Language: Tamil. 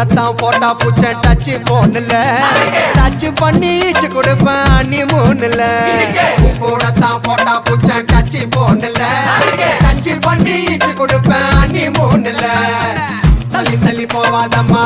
கூடத்தான் போட்டா பூச்ச டச் போன்ல டச் பண்ணி ஈச்சு கொடுப்பேன் அண்ணி மூணுல கூடத்தான் போட்டா பூச்ச டச் போன்ல டச் பண்ணி ஈச்சு கொடுப்பேன் அண்ணி மூணுல தள்ளி தள்ளி போவாதம்மா